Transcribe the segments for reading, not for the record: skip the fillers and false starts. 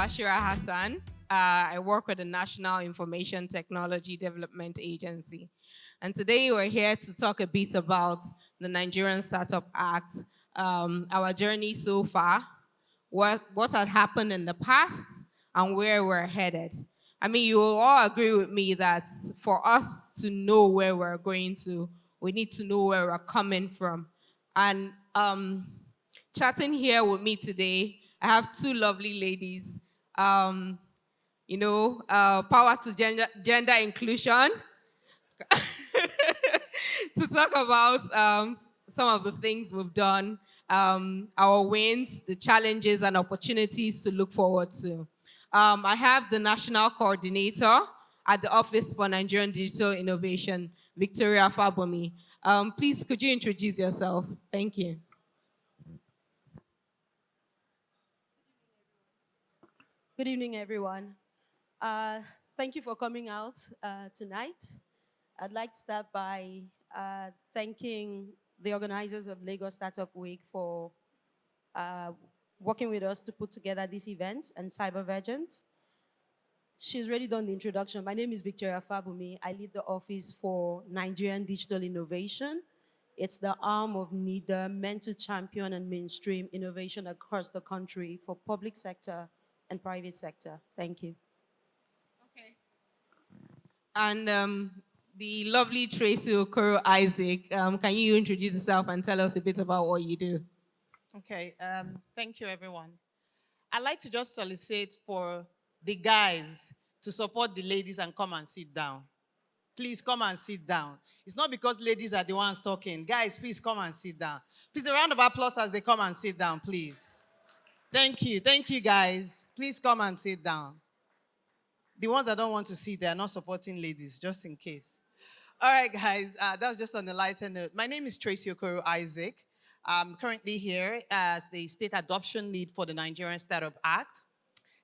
Bashira Hassan. I work with the National Information Technology Development Agency. And today we're here to talk a bit about the Nigerian Startup Act, our journey so far, what had happened in the past, and where we're headed. I mean, you will all agree with me that for us to know where we're going to, we need to know where we're coming from. And chatting here with me today, I have two lovely ladies. Power to gender inclusion to talk about some of the things we've done, our wins, the challenges and opportunities to look forward to. I have the National Coordinator at the Office for Nigerian Digital Innovation, Victoria Fabunmi. Please, could you introduce yourself? Thank you. Good evening, everyone. Thank you for coming out tonight. I'd like to start by thanking the organizers of Lagos Startup Week for working with us to put together this event, and CyberVergent. She's already done the introduction. My name is Victoria Fabunmi. I lead the Office for Nigerian Digital Innovation. It's the arm of NITDA, meant to champion and mainstream innovation across the country for public sector and private sector. Thank you. Okay. And the lovely Tracy Okoro Isaac, can you introduce yourself and tell us a bit about what you do? Okay, thank you, everyone. I'd like to just solicit for the guys to support the ladies and come and sit down. Please come and sit down. It's not because ladies are the ones talking. Guys, please come and sit down. Please, a round of applause as they come and sit down, please. Thank you, guys. Please come and sit down. The ones that don't want to sit, they are not supporting ladies, just in case. All right, guys, that was just on a lighter note. My name is Tracy Okoro Isaac. I'm currently here as the State Adoption Lead for the Nigerian Startup Act.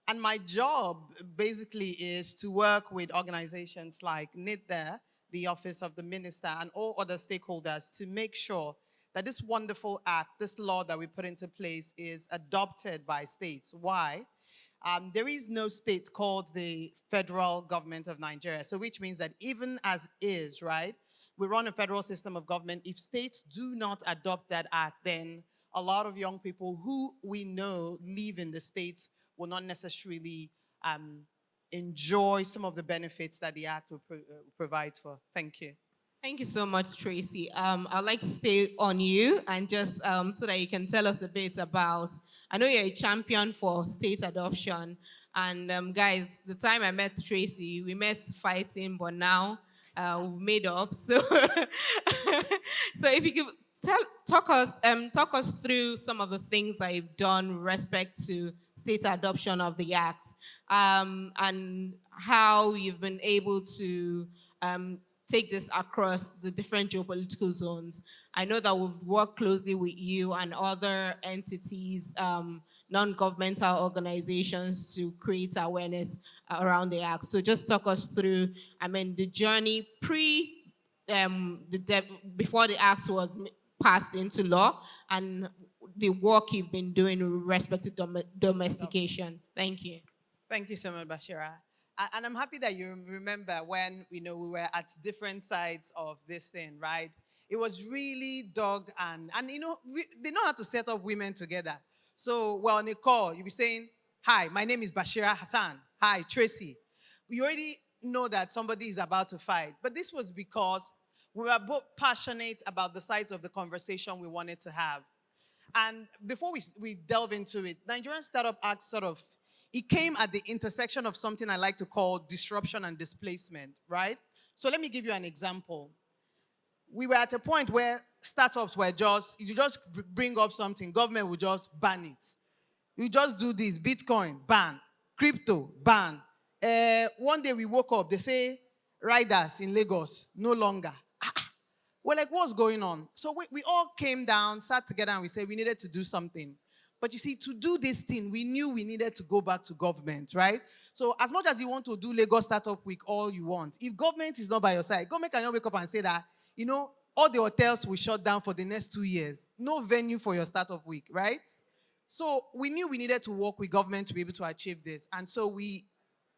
And my job basically is to work with organizations like NITDA, the Office of the Minister, and all other stakeholders to make sure that this wonderful act, this law that we put into place, is adopted by states. Why? There is no state called the federal government of Nigeria, so which means that even as is, right, we run a federal system of government. If states do not adopt that act, then a lot of young people who we know live in the states will not necessarily enjoy some of the benefits that the act will provide for. Thank you. Thank you so much, Tracy. I'd like to stay on you and just so that you can tell us a bit about, I know you're a champion for state adoption. And guys, the time I met Tracy, we met fighting, but now we've made up. So, so if you could talk us through some of the things that you've done with respect to state adoption of the Act, and how you've been able to take this across the different geopolitical zones. I know that we've worked closely with you and other entities, non-governmental organizations, to create awareness around the Act. So just talk us through, the journey before the Act was passed into law, and the work you've been doing with respect to domestication. Thank you. Thank you so much, Bashira. And I'm happy that you remember when we were at different sides of this thing, right? It was really dog and they know how to set up women together. So, well, on a call, you'll be saying, "Hi, my name is Bashira Hassan. Hi, Tracy." You already know that somebody is about to fight. But this was because we were both passionate about the sides of the conversation we wanted to have. And before we delve into it, Nigerian Startup Act it came at the intersection of something I like to call disruption and displacement, right? So let me give you an example. We were at a point where startups were you just bring up something, government will just ban it. You just do this, Bitcoin, ban. Crypto, ban. One day we woke up, they say, riders in Lagos, no longer. We're like, what's going on? So we all came down, sat together, and we said we needed to do something. But you see, to do this thing, we knew we needed to go back to government, right? So as much as you want to do Lagos Startup Week all you want, if government is not by your side, government cannot wake up and say that, all the hotels will shut down for the next 2 years. No venue for your startup week, right? So we knew we needed to work with government to be able to achieve this. And so we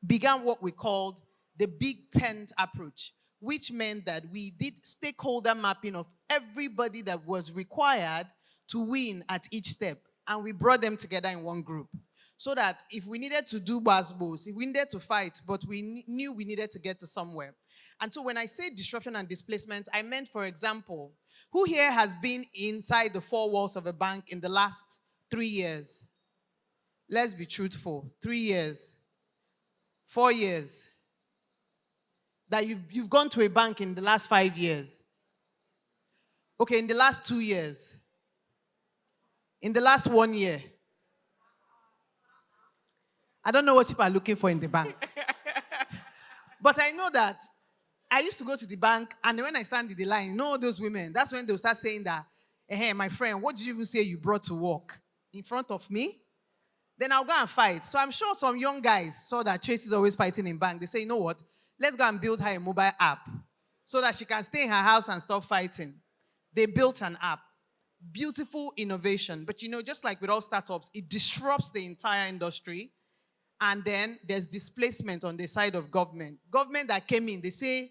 began what we called the big tent approach, which meant that we did stakeholder mapping of everybody that was required to win at each step. And we brought them together in one group. So that if we needed to do basbos, if we needed to fight, but we knew we needed to get to somewhere. And so when I say disruption and displacement, I meant, for example, who here has been inside the four walls of a bank in the last 3 years? Let's be truthful. 3 years. 4 years. That you've gone to a bank in the last 5 years. Okay, in the last 2 years. In the last 1 year. I don't know what people are looking for in the bank. But I know that I used to go to the bank, and when I stand in the line, you know those women, that's when they'll start saying that, hey, my friend, what did you even say you brought to work? In front of me? Then I'll go and fight. So I'm sure some young guys saw that Tracy's always fighting in bank. They say, you know what? Let's go and build her a mobile app so that she can stay in her house and stop fighting. They built an app. Beautiful innovation. But just like with all startups, it disrupts the entire industry. And then there's displacement on the side of government. Government that came in, they say,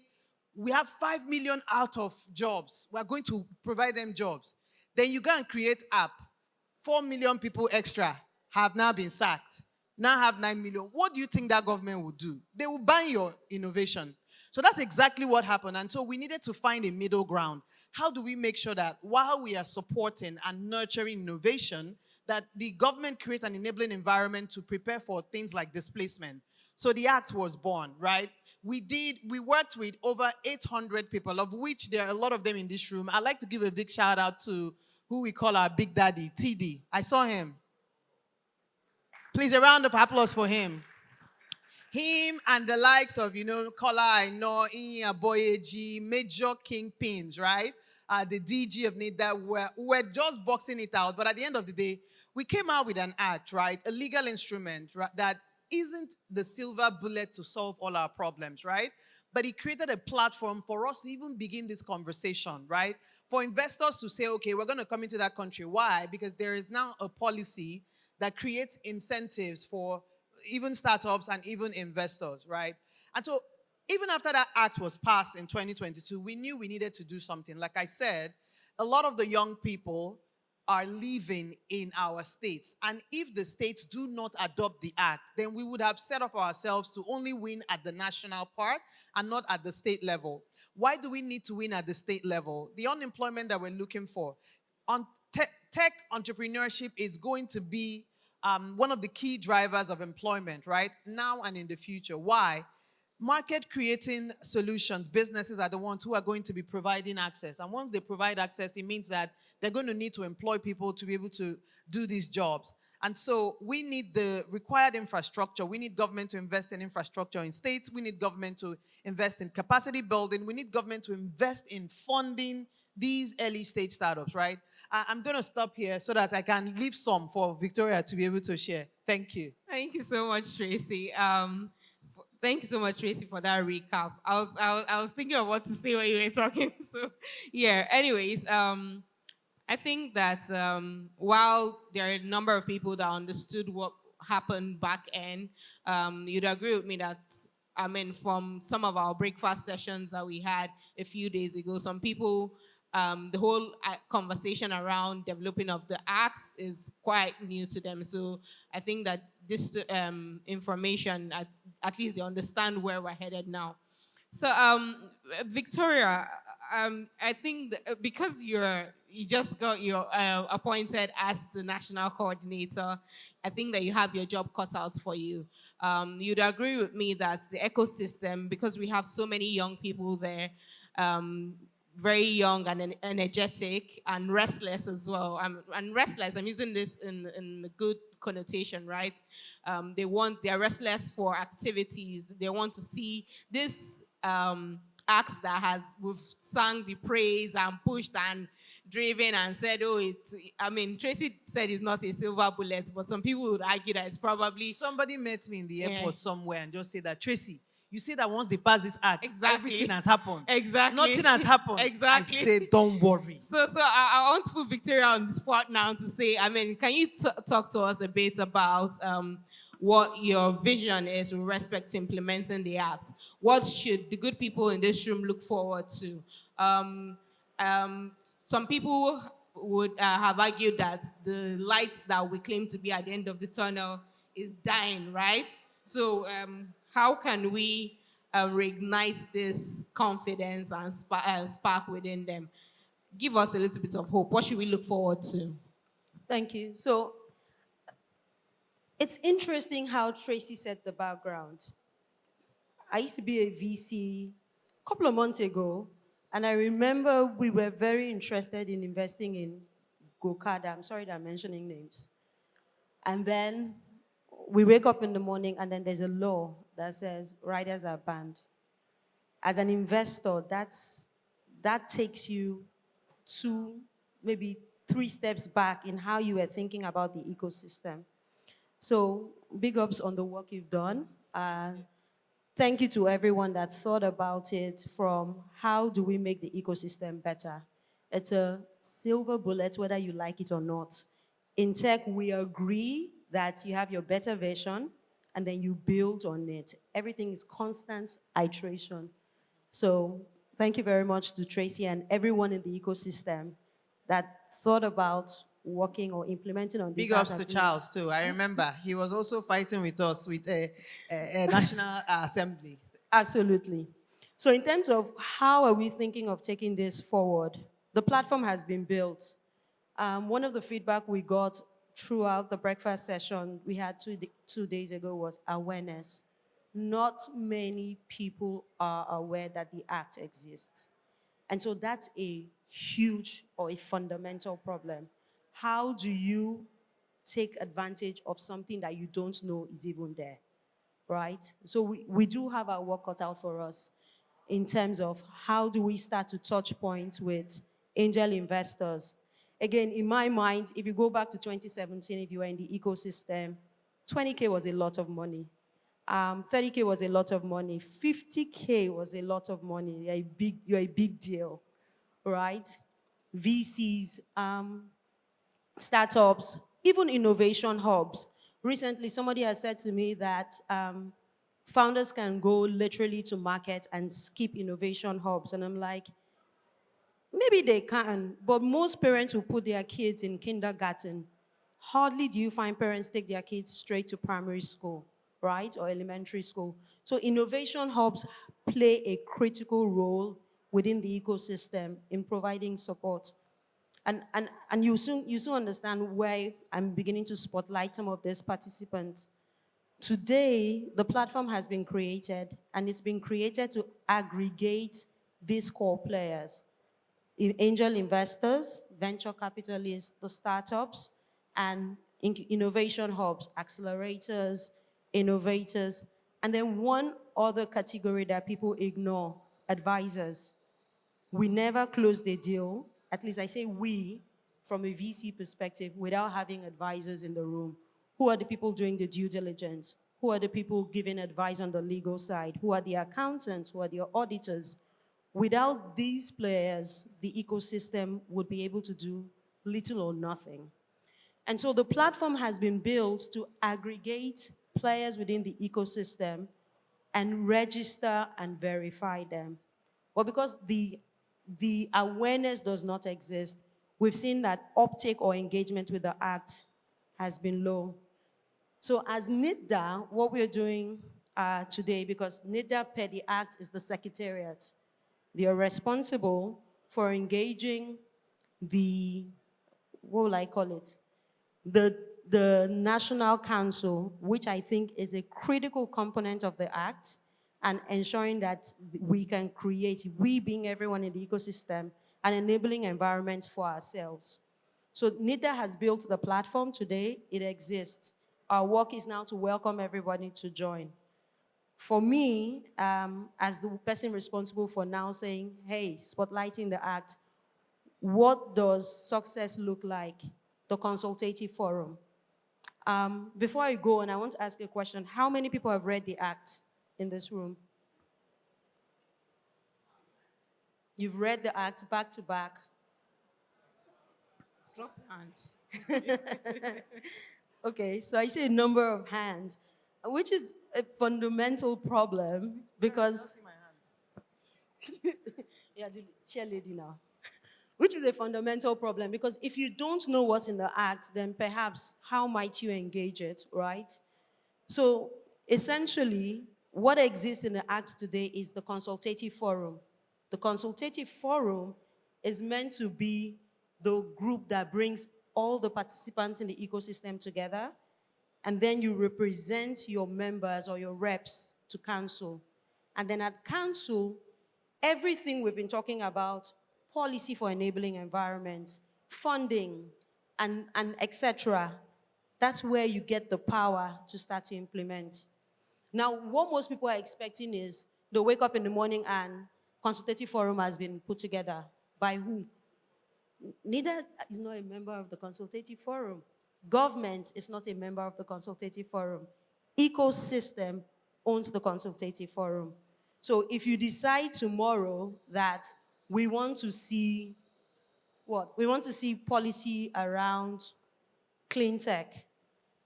we have 5 million out of jobs. We're going to provide them jobs. Then you go and create app. 4 million people extra have now been sacked. Now have 9 million. What do you think that government will do? They will ban your innovation. So that's exactly what happened. And so we needed to find a middle ground. How do we make sure that while we are supporting and nurturing innovation, that the government creates an enabling environment to prepare for things like displacement? So the act was born, right? We worked with over 800 people, of which there are a lot of them in this room. I'd like to give a big shout out to who we call our big daddy, TD. I saw him. Please, a round of applause for him. Him and the likes of, Kola Aino, Inya Boyeji, major kingpins, right? The DG of NITDA were just boxing it out. But at the end of the day, we came out with an act, right? A legal instrument, right, that isn't the silver bullet to solve all our problems, right? But it created a platform for us to even begin this conversation, right? For investors to say, okay, we're going to come into that country. Why? Because there is now a policy that creates incentives for even startups and even investors, right? And so even after that act was passed in 2022, we knew we needed to do something. Like I said, a lot of the young people are living in our states. And if the states do not adopt the act, then we would have set up ourselves to only win at the national part and not at the state level. Why do we need to win at the state level? The unemployment that we're looking for. On tech entrepreneurship is going to be one of the key drivers of employment, right? Now and in the future. Why? Market creating solutions, businesses are the ones who are going to be providing access. And once they provide access, it means that they're going to need to employ people to be able to do these jobs. And so we need the required infrastructure. We need government to invest in infrastructure in states. We need government to invest in capacity building. We need government to invest in funding these early stage startups, right? I'm going to stop here so that I can leave some for Victoria to be able to share. Thank you. Thank you so much, Tracy. Thank you so much, Tracy, for that recap. I was thinking of what to say when you were talking. So, yeah. Anyways, I think that while there are a number of people that understood what happened back then, you'd agree with me that, from some of our breakfast sessions that we had a few days ago, some people, the whole conversation around developing of the acts is quite new to them. So I think that this information, at least they understand where we're headed now. So Victoria, I think because you just got appointed as the national coordinator, I think that you have your job cut out for you. You'd agree with me that the ecosystem, because we have so many young people there, very young and energetic and restless as well. And restless, I'm using this in a good connotation, right? They're restless for activities. They want to see this act that we've sung the praise and pushed and driven and said, Tracy said it's not a silver bullet, but some people would argue that it's probably... Somebody met me in the airport somewhere and just said that, Tracy, You say that once they pass this act, Exactly. everything has happened. Exactly. Nothing has happened. Exactly. I say, don't worry. So I want to put Victoria on the spot now to say, I mean, can you talk to us a bit about what your vision is with respect to implementing the act? What should the good people in this room look forward to? Um, um, some people would have argued that the light that we claim to be at the end of the tunnel is dying, right? So how can we reignite this confidence and spark within them? Give us a little bit of hope. What should we look forward to? Thank you. So it's interesting how Tracy set the background. I used to be a VC a couple of months ago, and I remember we were very interested in investing in Gokada. I'm sorry that I'm mentioning names. And then we wake up in the morning, and then there's a law that says riders are banned. As an investor, that takes you two, maybe three steps back in how you were thinking about the ecosystem. So big ups on the work you've done. Thank you to everyone that thought about it from how do we make the ecosystem better. It's a silver bullet, whether you like it or not. In tech, we agree that you have your better version and then you build on it. Everything is constant iteration. So thank you very much to Tracy and everyone in the ecosystem that thought about working or implementing on this. Big ups to Charles too. I remember he was also fighting with us with a National Assembly. Absolutely. So in terms of how are we thinking of taking this forward, the platform has been built. One of the feedback we got throughout the breakfast session we had 2 days ago was awareness. Not many people are aware that the act exists. And so that's a huge or a fundamental problem. How do you take advantage of something that you don't know is even there, right? So we do have our work cut out for us in terms of how do we start to touch points with angel investors. Again, in my mind, if you go back to 2017, if you were in the ecosystem, 20K was a lot of money. 30K was a lot of money. 50K was a lot of money. You're a big deal, right? VCs, startups, even innovation hubs. Recently, somebody has said to me that founders can go literally to market and skip innovation hubs. And I'm like, maybe they can, but most parents will put their kids in kindergarten. Hardly do you find parents take their kids straight to primary school, right, or elementary school. So innovation hubs play a critical role within the ecosystem in providing support. And you soon understand why I'm beginning to spotlight some of these participants. Today, the platform has been created, and it's been created to aggregate these core players: angel investors, venture capitalists, the startups, and innovation hubs, accelerators, innovators, and then one other category that people ignore: advisors. We never closed a deal, at least I say we, from a VC perspective, without having advisors in the room. Who are the people doing the due diligence? Who are the people giving advice on the legal side? Who are the accountants? Who are the auditors? Without these players, the ecosystem would be able to do little or nothing. And so the platform has been built to aggregate players within the ecosystem and register and verify them. But because the awareness does not exist, we've seen that uptake or engagement with the act has been low. So as NITDA, what we're doing today, because NITDA per the act is the secretariat, they are responsible for engaging the, what will I call it? The National Council, which I think is a critical component of the act, and ensuring that we can create, we being everyone in the ecosystem, an enabling environment for ourselves. So NITDA has built the platform today, it exists. Our work is now to welcome everybody to join. For me, as the person responsible for now saying, hey, spotlighting the act, what does success look like? The consultative forum. Before I go on, I want to ask a question. How many people have read the act in this room? You've read the act back to back. Drop hands. Okay, so I see a number of hands, which is a fundamental problem because yeah, the chair lady now. Which is a fundamental problem because if you don't know what's in the act, then perhaps how might you engage it, right? So essentially, what exists in the act today is the consultative forum. The consultative forum is meant to be the group that brings all the participants in the ecosystem together, and then you represent your members or your reps to council. And then at council, everything we've been talking about, policy for enabling environment, funding, and etc., that's where you get the power to start to implement. Now, what most people are expecting is they wake up in the morning and consultative forum has been put together. By who? NITDA is not a member of the consultative forum. Government is not a member of the consultative forum. Ecosystem owns the consultative forum. So if you decide tomorrow that we want to see what? We want to see policy around clean tech.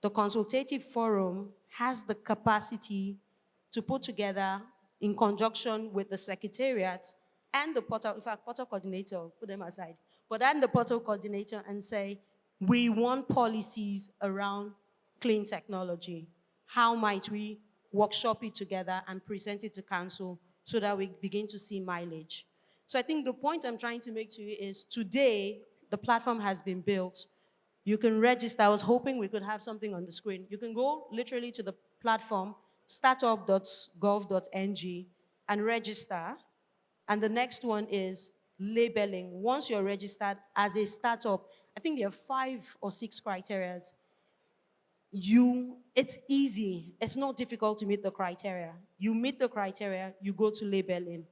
The consultative forum has the capacity to put together, in conjunction with the secretariat and the portal, in fact, portal coordinator, put them aside, but and the portal coordinator and say, we want policies around clean technology. How might we workshop it together and present it to council so that we begin to see mileage? So I think the point I'm trying to make to you is today, the platform has been built. You can register. I was hoping we could have something on the screen. You can go literally to the platform, startup.gov.ng, and register. And the next one is labeling. Once you're registered as a startup, I think there are 5 or 6 criteria. It's easy. It's not difficult to meet the criteria. You meet the criteria, you go to labeling.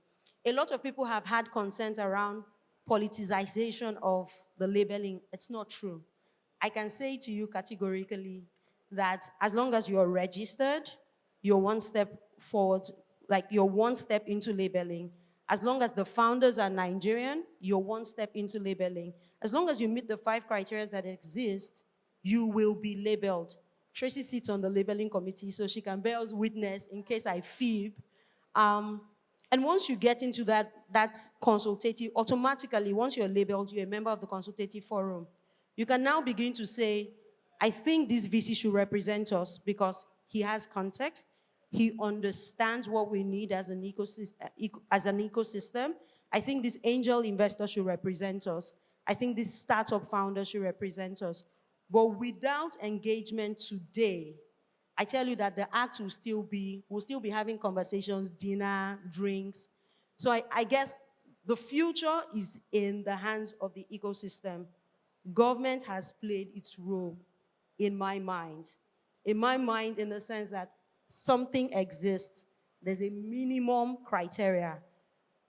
A lot of people have had consent around politicization of the labeling. It's not true. I can say to you categorically that as long as you're registered, you're one step forward, like you're one step into labeling. As long as the founders are Nigerian, you're one step into labeling. As long as you meet the 5 criteria that exist, you will be labeled. Tracy sits on the labeling committee, so she can bear us witness in case I fib. And once you get into that consultative, automatically, once you're labeled, you're a member of the consultative forum. You can now begin to say, I think this VC should represent us because he has context, he understands what we need as an ecosystem. I think this angel investor should represent us. I think this startup founder should represent us. But without engagement today, I tell you that the act will still be having conversations, dinner, drinks. So I guess the future is in the hands of the ecosystem. Government has played its role, in my mind. In my mind, in the sense that something exists, there's a minimum criteria.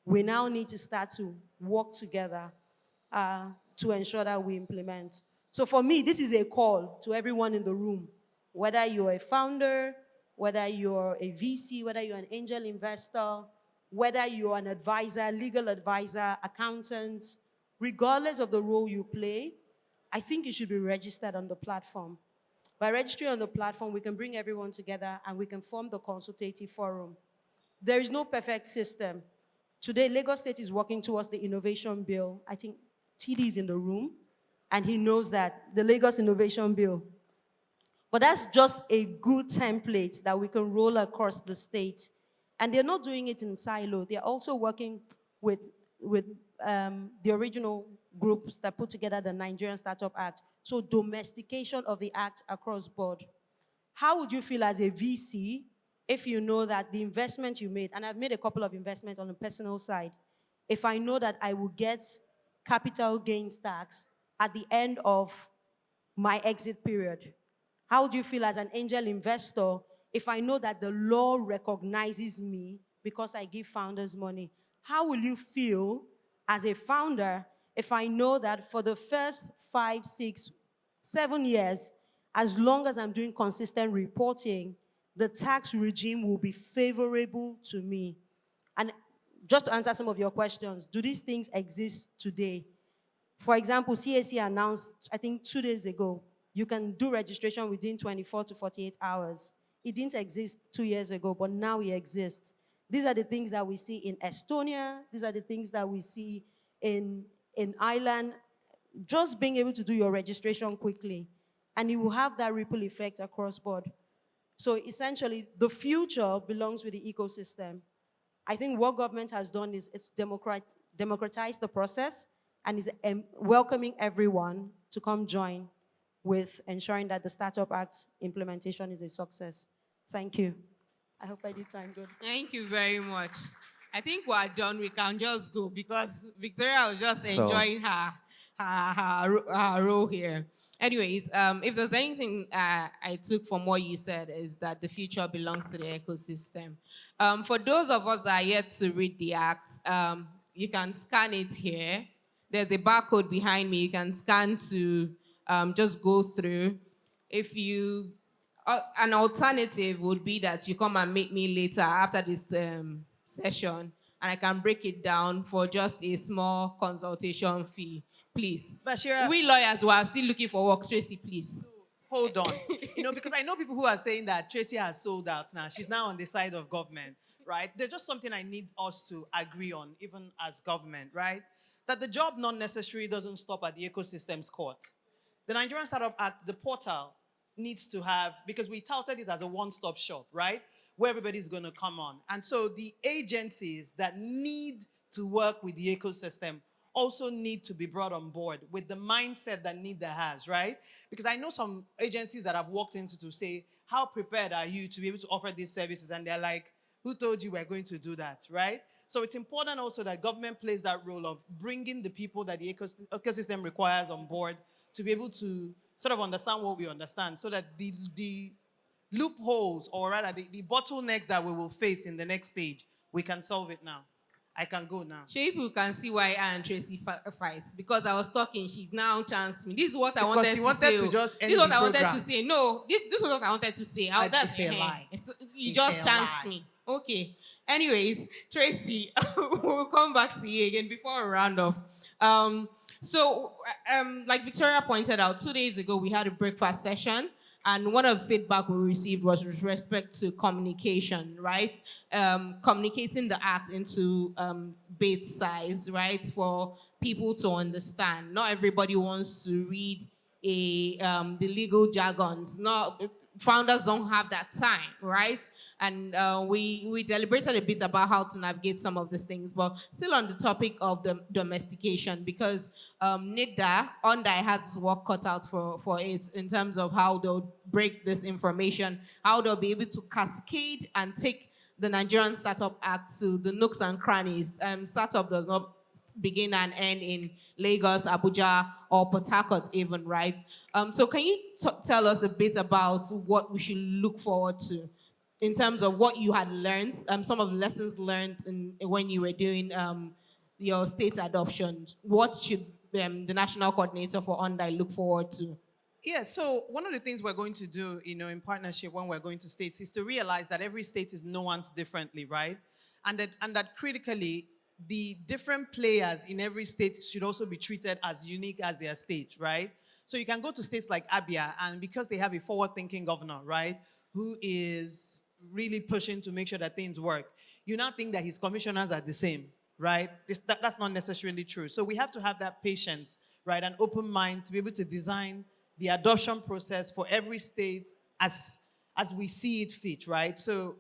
We now need to start to work together to ensure that we implement. So for me, this is a call to everyone in the room, whether you're a founder, whether you're a VC, whether you're an angel investor, whether you're an advisor, legal advisor, accountant, regardless of the role you play, I think you should be registered on the platform. By registering on the platform, we can bring everyone together and we can form the consultative forum. There is no perfect system. Today, Lagos State is working towards the innovation bill. I think TD is in the room, and he knows that, the Lagos Innovation Bill. But that's just a good template that we can roll across the state. And they're not doing it in silo. They're also working with the original groups that put together the Nigerian Startup Act. So domestication of the act across board. How would you feel as a VC if you know that the investment you made, and I've made a couple of investments on the personal side, if I know that I will get capital gains tax at the end of my exit period? How do you feel as an angel investor if I know that the law recognizes me because I give founders money? How will you feel as a founder if I know that for the first 5, 6, 7 years, as long as I'm doing consistent reporting, the tax regime will be favorable to me? And just to answer some of your questions, do these things exist today? For example, CAC announced, I think 2 days ago, you can do registration within 24 to 48 hours. It didn't exist 2 years ago, but now it exists. These are the things that we see in Estonia. These are the things that we see in Ireland. Just being able to do your registration quickly, and it will have that ripple effect across board. So essentially, the future belongs with the ecosystem. I think what government has done is it's democratized the process and is welcoming everyone to come join with ensuring that the Startup Act implementation is a success. Thank you. I hope I did time good. Thank you very much. I think we're done. We can just go because Victoria was just enjoying her role here. Anyways, if there's anything I took from what you said is that the future belongs to the ecosystem. For those of us that are yet to read the act, you can scan it here. There's a barcode behind me. You can scan to just go through. If you an alternative would be that you come and meet me later after this session, and I can break it down for just a small consultation fee, please. Bashira, We lawyers who are still looking for work, Tracy, please. hold on. Because I know people who are saying that Tracy has sold out now. She's now on the side of government, right? There's just something I need us to agree on, even as government, right? That the job not necessarily doesn't stop at the ecosystem's court. The Nigerian Startup Act, the portal, needs to have, because we touted it as a one-stop shop, right? Where everybody's going to come on. And so the agencies that need to work with the ecosystem also need to be brought on board with the mindset that NITDA has, right? Because I know some agencies that I've walked into to say, how prepared are you to be able to offer these services? And they're like, who told you we're going to do that, right? So it's important also that government plays that role of bringing the people that the ecosystem requires on board to be able to sort of understand what we understand, so that the loopholes, or rather the bottlenecks that we will face in the next stage, we can solve it now. I can go now. People can see why I and Tracy fight, because I was talking, she now chanced me. This is what I Because wanted she to wanted say. to just end This is what the I wanted program. to say. No, this was what I wanted to say. That's It's a lie. You It's just a chanced lie. me. Okay. Anyways, Tracy, we'll come back to you again before we round off. Like Victoria pointed out, 2 days ago we had a breakfast session, and one of the feedback we received was with respect to communication, right? Communicating the act into bit size, right, for people to understand. Not everybody wants to read the legal jargons. Not founders don't have that time, right? And we deliberated a bit about how to navigate some of these things, but still on the topic of the domestication, because NITDA, UNDI has its work cut out for it in terms of how they'll break this information, how they'll be able to cascade and take the Nigerian Startup Act to the nooks and crannies. Startup does not begin and end in Lagos, Abuja, or Port Harcourt even, right? So can you tell us a bit about what we should look forward to in terms of what you had learned, some of the lessons learned when you were doing your state adoption? What should the National Coordinator for UNDI look forward to? Yeah, so one of the things we're going to do, in partnership when we're going to states is to realize that every state is nuanced differently, right? And that critically, the different players in every state should also be treated as unique as their state, right? So you can go to states like Abia, and because they have a forward-thinking governor, right, who is really pushing to make sure that things work, you now think that his commissioners are the same, right? That's not necessarily true. So we have to have that patience, right, and open mind to be able to design the adoption process for every state as we see it fit, right? So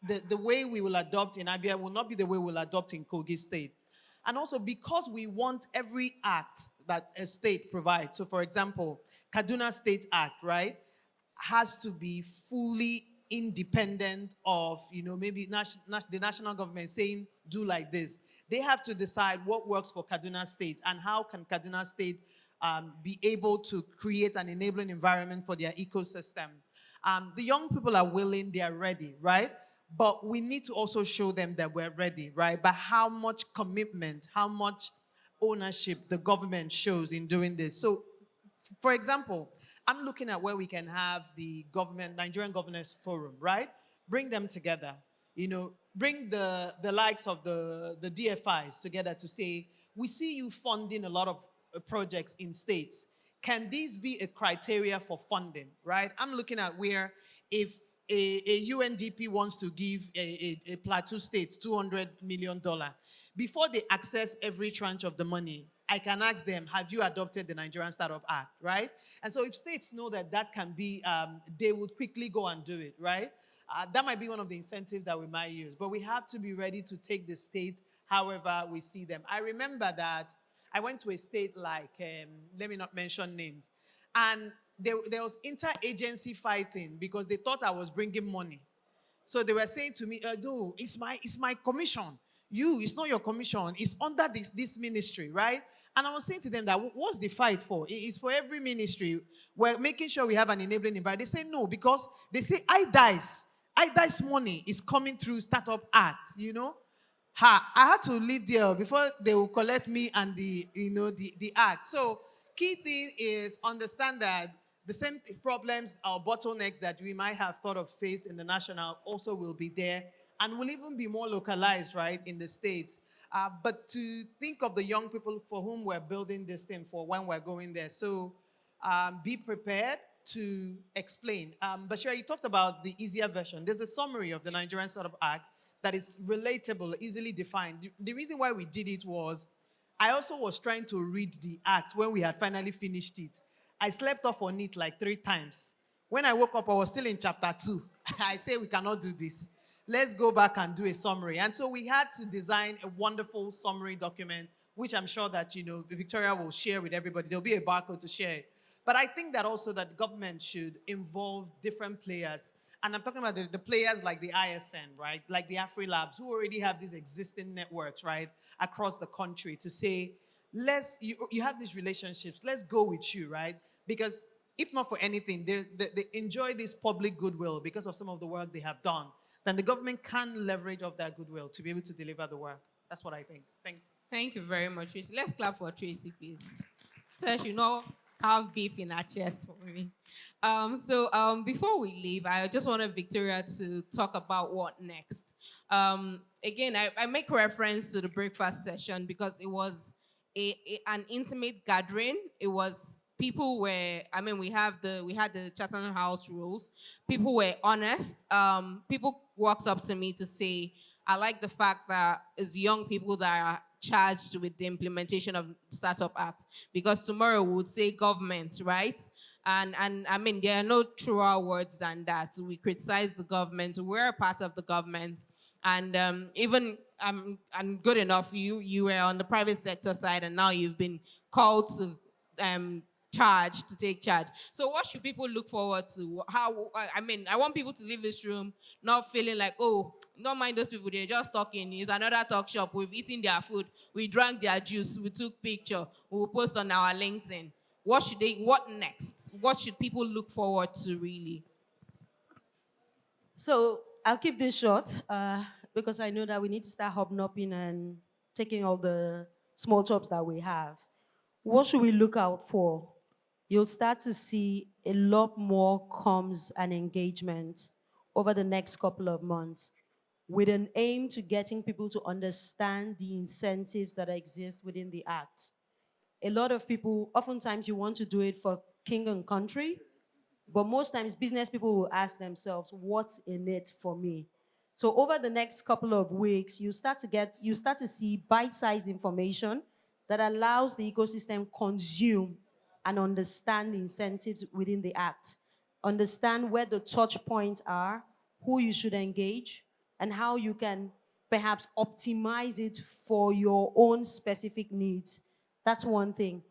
the way we will adopt in Abia will not be the way we'll adopt in Kogi State. And also because we want every act that a state provides. So for example, Kaduna State Act, right, has to be fully independent of, maybe the national government saying, do like this. They have to decide what works for Kaduna State and how can Kaduna State be able to create an enabling environment for their ecosystem. The young people are willing, they are ready, right? But we need to also show them that we're ready, right? But how much commitment, how much ownership the government shows in doing this. So, for example, I'm looking at where we can have the Nigerian Governors Forum, right? Bring them together. bring the likes of the DFIs together to say, we see you funding a lot of projects in states. Can these be a criteria for funding, right? I'm looking at where if a UNDP wants to give a plateau state $200 million, before they access every tranche of the money, I can ask them, have you adopted the Nigerian Startup Act, right? And so if states know that that can be, they would quickly go and do it, right? That might be one of the incentives that we might use. But we have to be ready to take the state however we see them. I remember that I went to a state like, let me not mention names, and there was interagency fighting because they thought I was bringing money. So they were saying to me, "No, it's my commission. It's not your commission. It's under this ministry, right?" And I was saying to them that what's the fight for? It's for every ministry. We're making sure we have an enabling environment. They say no because they say I dice money is coming through Startup Act. I had to leave there before they will collect me and the act. So key thing is understand that the same problems or bottlenecks that we might have thought of faced in the national also will be there and will even be more localized, right, in the states. But to think of the young people for whom we're building this thing for when we're going there. So be prepared to explain. Bashira, you talked about the easier version. There's a summary of the Nigerian Startup Act that is relatable, easily defined. The reason why we did it was I also was trying to read the act when we had finally finished it. I slept off on it like 3 times. When I woke up, I was still in chapter 2. I say we cannot do this. Let's go back and do a summary. And so we had to design a wonderful summary document, which I'm sure that, Victoria will share with everybody. There'll be a barcode to share. But I think that also that government should involve different players. And I'm talking about the players like the ISN, right? Like the AfriLabs, who already have these existing networks, right, across the country to say, you have these relationships, let's go with you, right? Because if not for anything, they enjoy this public goodwill because of some of the work they have done. Then the government can leverage off that goodwill to be able to deliver the work. That's what I think. Thank you. Thank you very much, Tracy. Let's clap for Tracy, please. So she know have beef in her chest for me. Before we leave, I just wanted Victoria to talk about what next. Again, I make reference to the breakfast session because it was an intimate gathering. It was people were. I mean, we had the Chatham House rules. People were honest. People walked up to me to say, I like the fact that it's young people that are charged with the implementation of Startup Act, because tomorrow we would say government, right? And I mean, there are no truer words than that. We criticize the government. We're a part of the government, and even I'm good enough. You were on the private sector side, and now you've been called to take charge. So what should people look forward to? I mean, I want people to leave this room not feeling like, oh, don't mind those people, they're just talking. It's another talk shop. We've eaten their food. We drank their juice. We took picture. We will post on our LinkedIn. What next? What should people look forward to really? So I'll keep this short because I know that we need to start hobnobbing and taking all the small jobs that we have. What should we look out for? You'll start to see a lot more comms and engagement over the next couple of months with an aim to getting people to understand the incentives that exist within the act. A lot of people, oftentimes you want to do it for king and country, but most times business people will ask themselves, what's in it for me? So over the next couple of weeks, you start to see bite-sized information that allows the ecosystem consume and understand the incentives within the act. Understand where the touch points are, who you should engage, and how you can perhaps optimize it for your own specific needs. That's one thing.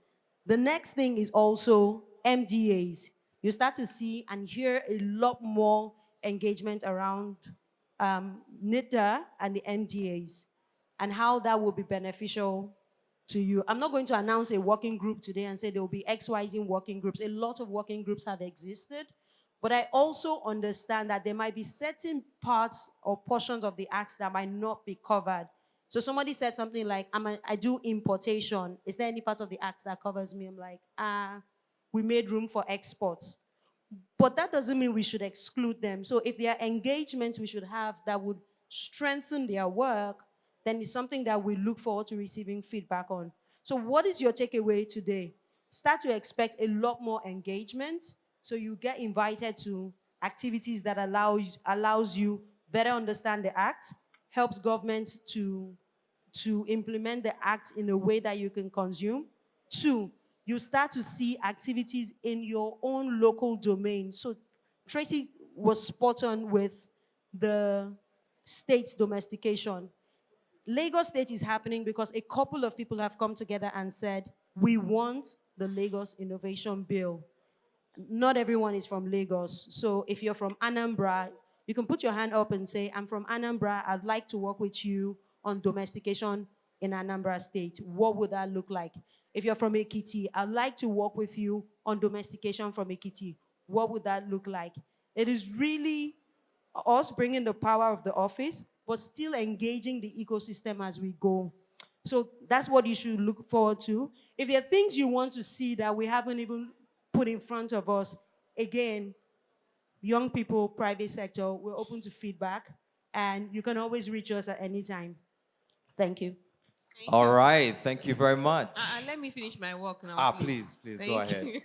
The next thing is also MDAs. You start to see and hear a lot more engagement around NITDA and the MDAs and how that will be beneficial to you. I'm not going to announce a working group today and say there will be XYZ working groups. A lot of working groups have existed, but I also understand that there might be certain parts or portions of the acts that might not be covered. So somebody said something like, I do importation. Is there any part of the act that covers me? I'm like, we made room for exports. But that doesn't mean we should exclude them. So if there are engagements we should have that would strengthen their work, then it's something that we look forward to receiving feedback on. So what is your takeaway today? Start to expect a lot more engagement, so you get invited to activities that allows you better understand the act, helps government to implement the act in a way that you can consume. Two, you start to see activities in your own local domain. So Tracy was spot on with the state domestication. Lagos State is happening because a couple of people have come together and said, we want the Lagos Innovation Bill. Not everyone is from Lagos. So if you're from Anambra, you can put your hand up and say, I'm from Anambra, I'd like to work with you on domestication in Anambra State. What would that look like? If you're from Ekiti, I'd like to work with you on domestication from Ekiti. What would that look like? It is really us bringing the power of the office, but still engaging the ecosystem as we go. So that's what you should look forward to. If there are things you want to see that we haven't even put in front of us, again, young people, private sector, we're open to feedback, and you can always reach us at any time. Thank you. Thank All you. right, thank you very much. Let me finish my work now. Please, go Thank ahead. you.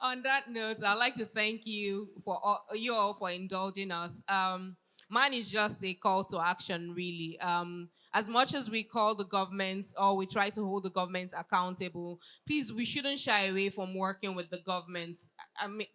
On that note, I'd like to thank you for you all for indulging us. Mine is just a call to action, really. As much as we call the government or we try to hold the government accountable, please, we shouldn't shy away from working with the government. I mean,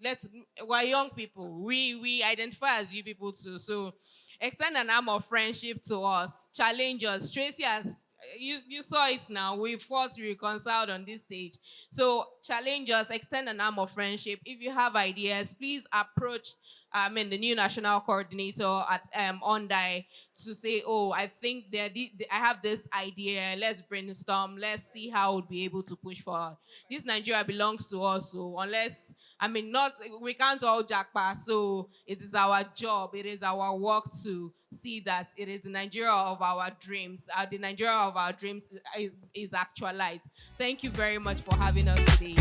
we're young people. We identify as you people too. So extend an arm of friendship to us. Challenge us. Tracy has you saw it now. We fought, we reconciled on this stage. So challenge us, extend an arm of friendship. If you have ideas, please approach the new national coordinator at ONDAI to say, oh, I think I have this idea. Let's brainstorm. Let's see how we'll be able to push forward. This Nigeria belongs to us. So unless, we can't all jackpot. So it is our job. It is our work to see that it is the Nigeria of our dreams. The Nigeria of our dreams is actualized. Thank you very much for having us today.